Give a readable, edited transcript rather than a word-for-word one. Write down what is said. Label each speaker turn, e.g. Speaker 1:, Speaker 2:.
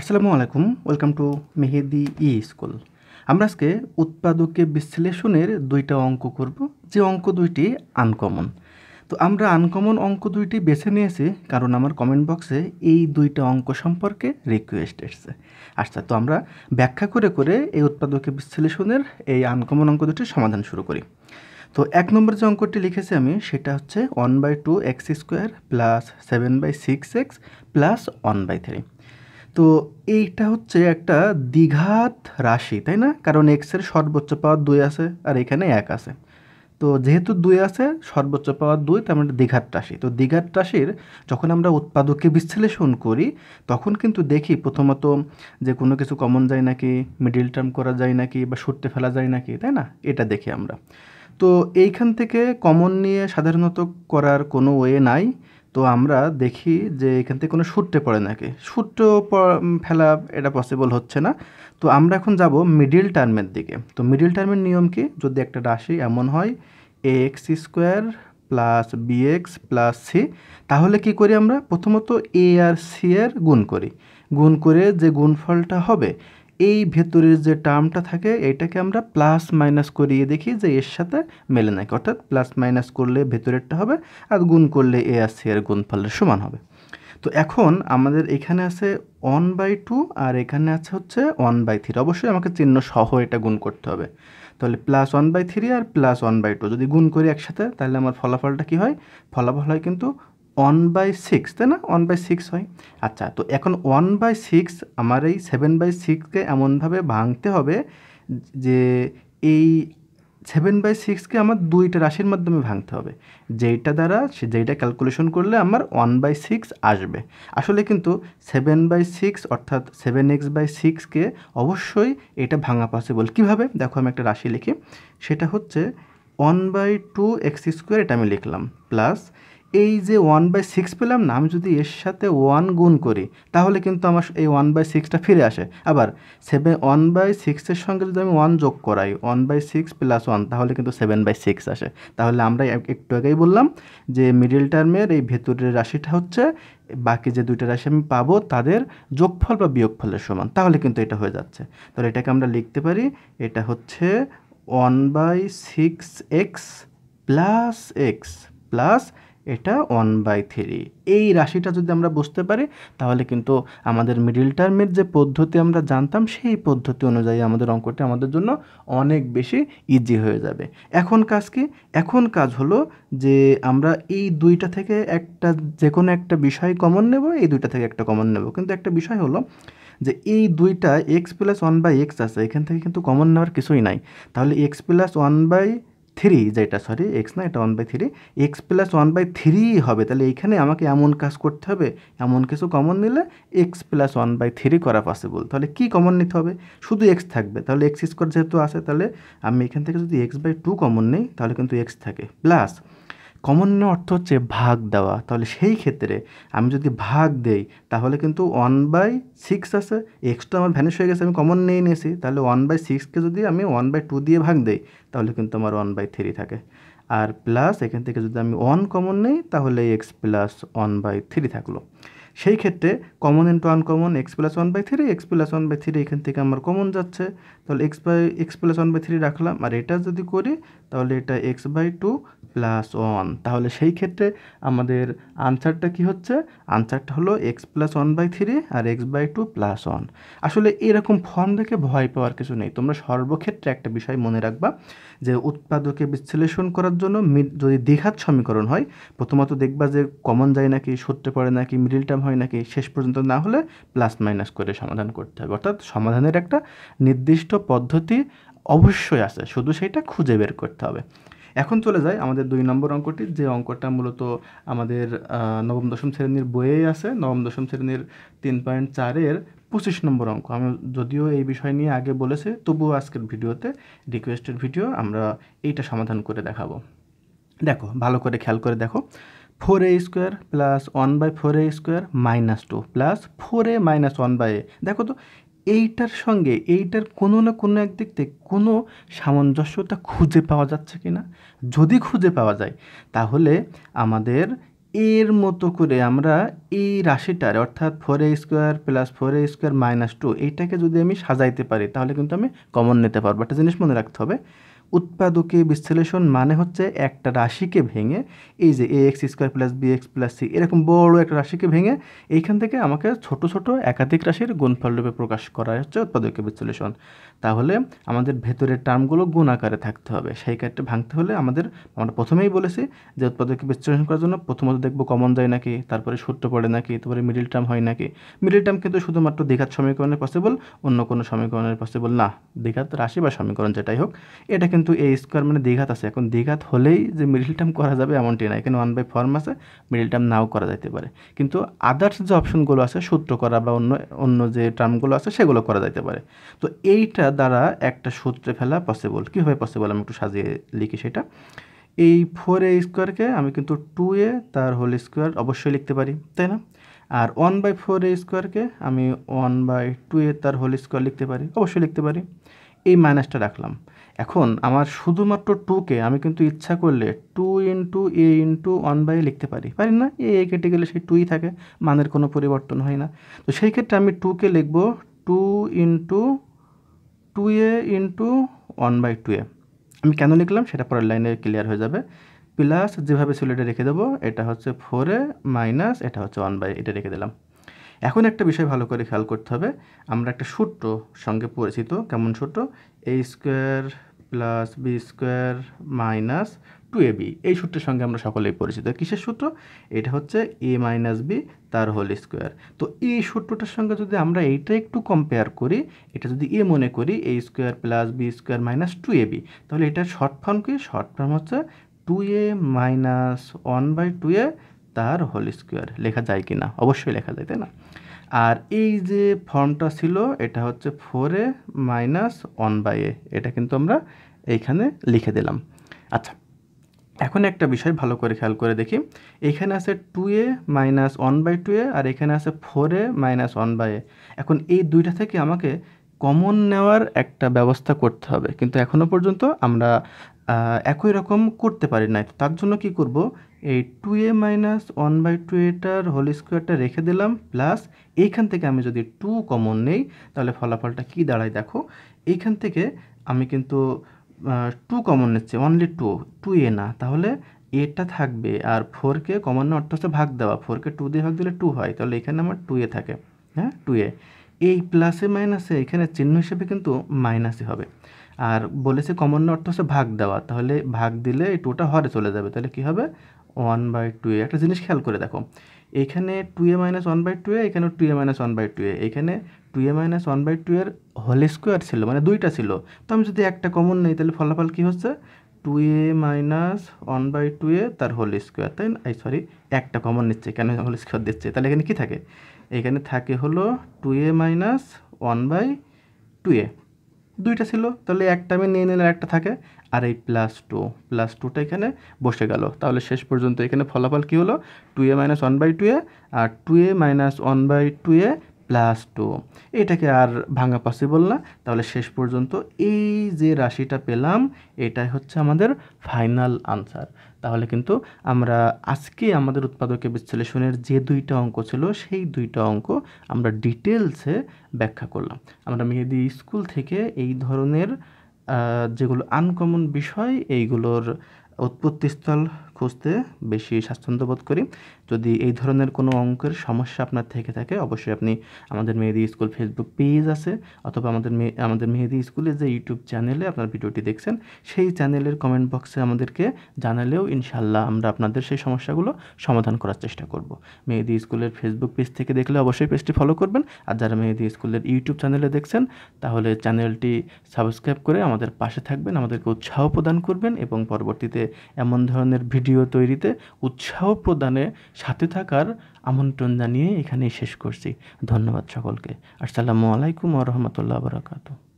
Speaker 1: আসসালামু আলাইকুম, welcome to Mehedi school. আমরা আজকে উৎপাদকে বিশ্লেষণের দুইটা অঙ্ক করব, যে অঙ্ক দুইটি আনকমন। তো আমরা আনকমন অঙ্ক দুইটি বেছে নিয়েছি কারণ আমার কমেন্ট বক্সে এই দুইটা অঙ্ক সম্পর্কে রিকোয়েস্ট এসেছে। আচ্ছা, তো আমরা ব্যাখ্যা করে করে এই উৎপাদকে বিশ্লেষণের এই আনকমন অঙ্ক দুটির সমাধান শুরু করি। তো 1 নম্বর যে অঙ্কটি লিখেছি আমি, সেটা হচ্ছে 1/2x² প্লাস 7/6x প্লাস 1/3। তো এইটা হচ্ছে একটা দ্বিঘাত রাশি, তাই না? কারণ এক্সের সর্বোচ্চ পাওয়ার 2 আছে আর এখানে 1 আছে। তো যেহেতু 2 আছে, সর্বোচ্চ পাওয়ার 2, তার মানে দ্বিঘাত রাশি। তো দ্বিঘাত রাশির যখন আমরা উৎপাদকে বিশ্লেষণ করি তখন কিন্তু দেখি প্রথমত যে কোনো কিছু কমন যায় নাকি, মিডিল টার্ম করা যায় নাকি, বা সূত্রে ফেলা যায় নাকি, তাই না? এটা দেখি আমরা। তো এইখান থেকে কমন নিয়ে সাধারণত করার কোনো ওয়ে নাই। তো আমরা দেখি যে এখান থেকে কোনো সূত্রে পড়ে নাকি, সূত্র ফেলা এটা পসিবল হচ্ছে না। তো আমরা এখন যাব মিডিল টার্মের দিকে। তো মিডিল টার্মের নিয়ম কি, যদি একটা রাশি এমন হয় ax² plus bx plus c, তাহলে কি করি আমরা প্রথমত a আর c এর গুণ করি। গুণ করে যে গুণফলটা হবে, এই ভেতরের যে টার্মটা থাকে এইটাকে আমরা প্লাস মাইনাস করিয়ে দেখি যে এর সাথে মেলে নাকি, অর্থাৎ প্লাস মাইনাস করলে ভেতরেরটা হবে আর গুণ করলে এ আর সি এর গুণফলের সমান হবে। তো এখন আমাদের এখানে আছে 1/2 আর এখানে আছে হচ্ছে 1/3। অবশ্যই আমাকে চিহ্ন সহ এটা গুণ করতে হবে। তাহলে প্লাস 1/3 আর প্লাস 1/2 যদি গুণ করি একসাথে, তাহলে আমার ফলাফলটা কি হয়? ফলাফল হয় কিন্তু 1/6, তাই না? 1/6 হয়। আচ্ছা, তো এখন 1/6 আমার এই 7/6কে এমনভাবে ভাঙতে হবে যে এই 7/6কে আমার দুইটা রাশির মাধ্যমে ভাঙতে হবে, যেইটা দ্বারা যেইটা ক্যালকুলেশন করলে আমার 1/6 আসবে। আসলে কিন্তু 7/6 অর্থাৎ 7x/6কে অবশ্যই এটা ভাঙা পসিবল। কীভাবে? দেখো, আমি একটা রাশি লিখি, সেটা হচ্ছে 1/2x², এটা আমি লিখলাম, প্লাস এই যে 1/6 পেলাম না, আমি যদি এর সাথে 1 গুণ করি তাহলে কিন্তু আমার এই 1/6টা ফিরে আসে। আবার 1/6-এর সঙ্গে যদি আমি 1 যোগ করাই, 1/6 প্লাস 1, তাহলে কিন্তু 7/6 আসে। তাহলে আমরা একটু আগেই বললাম যে মিডিল টার্মের এই ভেতরের রাশিটা হচ্ছে বাকি যে দুইটা রাশি আমি পাবো তাদের যোগফল বা বিয়োগফলের সমান। তাহলে কিন্তু এটা হয়ে যাচ্ছে। তাহলে এটাকে আমরা লিখতে পারি, এটা হচ্ছে 1/6x প্লাস এক্স প্লাস এটা 1/3। এই রাশিটা যদি আমরা বুঝতে পারি তাহলে কিন্তু আমাদের মিডিল টার্মের যে পদ্ধতি আমরা জানতাম সেই পদ্ধতি অনুযায়ী আমাদের অঙ্কটি আমাদের জন্য অনেক বেশি ইজি হয়ে যাবে। এখন কাজ কি? এখন কাজ হলো যে আমরা এই দুইটা থেকে একটা, যে কোনো একটা বিষয় কমন নেব, এই দুইটা থেকে একটা কমন নেব। কিন্তু একটা বিষয় হলো যে এই দুইটা এক্স প্লাস 1/x আছে, এখান থেকে কিন্তু কমন নেওয়ার কিছুই নাই। তাহলে এক্স প্লাস 1/3, যেটা সরি এক্স না, এটা 1/3, এক্স প্লাস 1/3 হবে। তাহলে এইখানে আমাকে এমন কাজ করতে হবে, এমন কিছু কমন নিলে এক্স প্লাস 1/3 করা পসিবল। তাহলে কি কমন নিতে হবে? শুধু এক্স থাকবে। তাহলে x² যেহেতু আছে, তাহলে আমি এখান থেকে যদি x/2 কমন নেই তাহলে কিন্তু এক্স থাকে, প্লাস কমন নেওয়ার অর্থ হচ্ছে ভাগ দেওয়া। তাহলে সেই ক্ষেত্রে আমি যদি ভাগ দেই তাহলে কিন্তু 1/6 আছে, এক্স তো আমার ভ্যানিশ হয়ে গেছে, আমি কমন নিয়ে নিয়েছি। তাহলে 1/6কে যদি আমি 1/2 দিয়ে ভাগ দেই তাহলে কিন্তু আমার 1/3 থাকে। আর প্লাস এখান থেকে যদি আমি 1 কমন নেই তাহলে এক্স প্লাস 1/3 থাকলো। সেই ক্ষেত্রে common into uncommon, x plus 1/3, x plus 1/3 এখান থেকে আমার কমন যাচ্ছে। তাহলে এক্স প্লাস 1/3 রাখলাম, আর এটা যদি করি তাহলে এটা x/2 প্লাস 1। তাহলে সেই ক্ষেত্রে আমাদের আনসারটা কি হচ্ছে? আনসারটা হলো এক্স প্লাস 1/3 আর x/2 প্লাস 1। আসলে এরকম ফর্ম দেখে ভয় পাওয়ার কিছু নেই। তোমরা সর্বক্ষেত্রে একটা বিষয় মনে রাখবা যে উৎপাদকে বিশ্লেষণ করার জন্য যদি দ্বিঘাত সমীকরণ হয়, প্রথমত দেখবা যে কমন যায় নাকি, সূত্রে পড়ে নাকি, মিডিল টার্ম হয় নাকি, শেষ পর্যন্ত না হলে প্লাস মাইনাস করে সমাধান করতে হবে। অর্থাৎ সমাধানের একটা নির্দিষ্ট পদ্ধতি অবশ্যই আছে, শুধু সেটা খুঁজে বের করতে হবে। এখন চলে যায় আমাদের 2 নম্বর অঙ্কটি, যে অঙ্কটা মূলত আমাদের নবম দশম শ্রেণীর বইয়েই আছে। নবম দশম শ্রেণীর 3.4-এর 25 নম্বর অঙ্ক। আমি যদিও এই বিষয় নিয়ে আগে বলেছি, তবুও আজকের ভিডিওতে রিকোয়েস্টেড ভিডিও আমরা এইটা সমাধান করে দেখাবো। দেখো, ভালো করে খেয়াল করে দেখো, 4a² plus 1/4a² minus 2 plus 4a minus 1/a। দেখো তো এইটার সঙ্গে এইটার কোনো না কোনো একদিক থেকে কোনো সামঞ্জস্যতা খুঁজে পাওয়া যাচ্ছে কি না? যদি খুঁজে পাওয়া যায় তাহলে আমাদের এর মতো করে আমরা এই রাশিটার অর্থাৎ 4a² প্লাস 4a² মাইনাস 2 এইটাকে যদি আমি সাজাইতে পারি তাহলে কিন্তু আমি কমন নিতে পারবো। একটা জিনিস মনে রাখতে হবে, উৎপাদকে বিশ্লেষণ মানে হচ্ছে একটা রাশিকে ভেঙে এই যে ax² plus bx plus c এরকম বড় একটা রাশিকে ভেঙে এইখান থেকে আমাকে ছোট ছোট একাধিক রাশির গুণফল রূপে প্রকাশ করা হচ্ছে উৎপাদকে বিশ্লেষণ। তাহলে আমাদের ভেতরের টার্মগুলো গুণ আকারে থাকতে হবে। সেই ক্ষেত্রে ভাঙতে হলে আমরা প্রথমেই বলেছি যে উৎপাদকে বিশ্লেষণ করার জন্য প্রথমত দেখব কমন যায় নাকি, তারপরে সূত্র পড়ে নাকি, তারপরে মিডিল টার্ম হয় নাকি। মিডিল টার্ম কিন্তু শুধুমাত্র দ্বিঘাত সমীকরণে পসিবল, অন্য কোনো সমীকরণের পসিবল না। দ্বিঘাত রাশি বা সমীকরণ যেটাই হোক, এটা কিন্তু a² মানে দ্বিঘাত আছে। এখন দ্বিঘাত হলেই যে মিডিল টার্ম করা যাবে এমনটি না, এখানে 1/4 ফর্ম আছে, মিডিল টার্ম নাও করা যেতে পারে। কিন্তু আদার্স যে অপশনগুলো আছে সূত্র করা বা অন্য অন্য যে টার্মগুলো আছে সেগুলো করা যেতে পারে। তো এইটা দ্বারা একটা সূত্রে ফেলা পসিবল। কীভাবে পসিবল আমি একটু সাজিয়ে লিখি সেটা। এই 4a² আমি কিন্তু 2a তার হোল স্কোয়ার অবশ্যই লিখতে পারি, তাই না? আর 1/4a² আমি 1/2a তার হোল স্কোয়ার লিখতে পারি, অবশ্যই লিখতে পারি। এই মাইনাসটা রাখলাম। এখন আমার শুধুমাত্র 2কে আমি কিন্তু ইচ্ছা করলে 2 ইন্টু a ইন্টু 1/a লিখতে পারি, পারি না? এ কেটে গেলে সেই 2ই থাকে, মানের কোনো পরিবর্তন হয় না। তো সেই ক্ষেত্রে আমি 2কে লিখব 2 ইন্টু 2a ইন্টু 1/2a। আমি কেন লিখলাম সেটা পরের লাইনে ক্লিয়ার হয়ে যাবে। প্লাস যেভাবে ছিল এটা রেখে দেবো, এটা হচ্ছে 4a মাইনাস এটা হচ্ছে 1/, এটা রেখে দিলাম। এখন একটা বিষয় ভালো করে খেয়াল করতে হবে, আমরা একটা সূত্র সঙ্গে পরিচিত। কেমন সূত্র? a² plus b² minus 2ab, এই সূত্রের সঙ্গে আমরা সকলেই পরিচিত। কিসের সূত্র? এটা হচ্ছে a মাইনাস b তার হোল স্কোয়ার। তো এই সূত্রটার সঙ্গে যদি আমরা এইটা একটু কম্পেয়ার করি, এটা যদি a মনে করি a² plus b² minus 2ab, তাহলে এটার শর্ট ফর্ম কি? শর্ট ফর্ম হচ্ছে 2a মাইনাস 1/2a তার হোল স্কোয়ার। লেখা যায় কি না? অবশ্যই লেখা যায়, তাই না? আর এই যে ফর্মটা ছিল এটা হচ্ছে 4a মাইনাস 1/a, এটা কিন্তু আমরা এইখানে লিখে দিলাম। আচ্ছা, এখন একটা বিষয় ভালো করে খেয়াল করে দেখি, এখানে আছে 2a মাইনাস 1/2a আর এখানে আছে 4a মাইনাস 1/a। এখন এই দুইটা থেকে আমাকে কমন নেওয়ার একটা ব্যবস্থা করতে হবে, কিন্তু এখনও পর্যন্ত আমরা একই রকম করতে পারি না। তার জন্য কি করব, এই 2a মাইনাস 1/2এটার হোল স্কোয়ারটা রেখে দিলাম, প্লাস এইখান থেকে আমি যদি 2 কমন নেই তাহলে ফলাফলটা কি দাঁড়ায় দেখো। এইখান থেকে আমি কিন্তু 2 কমন নিচ্ছে, অনলি 2a না, তাহলে এটা থাকবে। আর 4কে কমন নেওয়ার অর্থ হচ্ছে ভাগ দেওয়া, 4কে 2 দিয়ে ভাগ দিলে 2 হয়, তাহলে এখানে আমার 2a থাকে। হ্যাঁ, 2a। এই প্লাসে মাইনাসে এখানে চিহ্ন হিসেবে কিন্তু মাইনাসই হবে। আর বলেছে কমন নেওয়ার অর্থ হচ্ছে ভাগ দেওয়া, তাহলে ভাগ দিলে এই 2টা হরে চলে যাবে, তাহলে কী হবে? 1/2a। একটা জিনিস খেয়াল করে দেখো, এখানে 2a মাইনাস 1/2a, এখানে 2a মাইনাস 1/2a, এখানে 2a মাইনাস 1/2 এর হোল স্কোয়ার ছিল, মানে দুইটা ছিল। তো আমি যদি একটা কমন নেই তাহলে ফলাফল কী হচ্ছে? 2a মাইনাস 1/2a তার হোল স্কোয়ার, তাই না? সরি, একটা কমন নিচ্ছে, কেন হোল স্কোয়ার দিচ্ছে? তাহলে এখানে কী থাকে? এখানে থাকে হলো 2a মাইনাস 1/2a। দুইটা ছিল, তাহলে একটা আমি নিয়ে নিলে একটা থাকে, আর এই প্লাস টুটা এখানে বসে গেল। তাহলে শেষ পর্যন্ত এখানে ফলাফল কী হলো? 2a মাইনাস 1/2a আর 2a মাইনাস 1/2a প্লাস 2। এটাকে আর ভাঙা পসিবল না। তাহলে শেষ পর্যন্ত এই যে রাশিটা পেলাম এটাই হচ্ছে আমাদের ফাইনাল আনসার। তাহলে কিন্তু আমরা আজকে আমাদের উৎপাদকে বিশ্লেষণের যে দুইটা অঙ্ক ছিল সেই দুইটা অঙ্ক আমরা ডিটেলসে ব্যাখ্যা করলাম। আমরা মেহেদি স্কুল থেকে এই ধরনের যেগুলো আনকমন বিষয় এইগুলোর উৎপত্তিস্থল খুঁজতে বেশি স্বাচ্ছন্দ্য বোধ করি। যদি এই ধরনের কোনো অঙ্কের সমস্যা আপনার থেকে থাকে অবশ্যই আপনি আমাদের মেহেদি স্কুল ফেসবুক পেজ আছে, অথবা আমাদের মেহেদি স্কুলের যে ইউটিউব চ্যানেলে আপনার ভিডিওটি দেখছেন সেই চ্যানেলের কমেন্ট বক্সে আমাদেরকে জানালেও ইনশাল্লাহ আমরা আপনাদের সেই সমস্যাগুলো সমাধান করার চেষ্টা করব। মেহেদি স্কুলের ফেসবুক পেজ থেকে দেখলে অবশ্যই পেজটি ফলো করবেন, আর যারা মেহেদি স্কুলের ইউটিউব চ্যানেলে দেখছেন তাহলে চ্যানেলটি সাবস্ক্রাইব করে আমাদের পাশে থাকবেন, আমাদেরকে উৎসাহ প্রদান করবেন এবং পরবর্তীতে এমন ধরনের ভিডিও তৈরিতে উৎসাহ প্রদানে সাথে থাকার আমন্ত্রণ জানিয়ে এখানেই শেষ করছি। ধন্যবাদ সকলকে। আসসালামু আলাইকুম ওয়া রাহমাতুল্লাহি ওয়া বারাকাতুহু।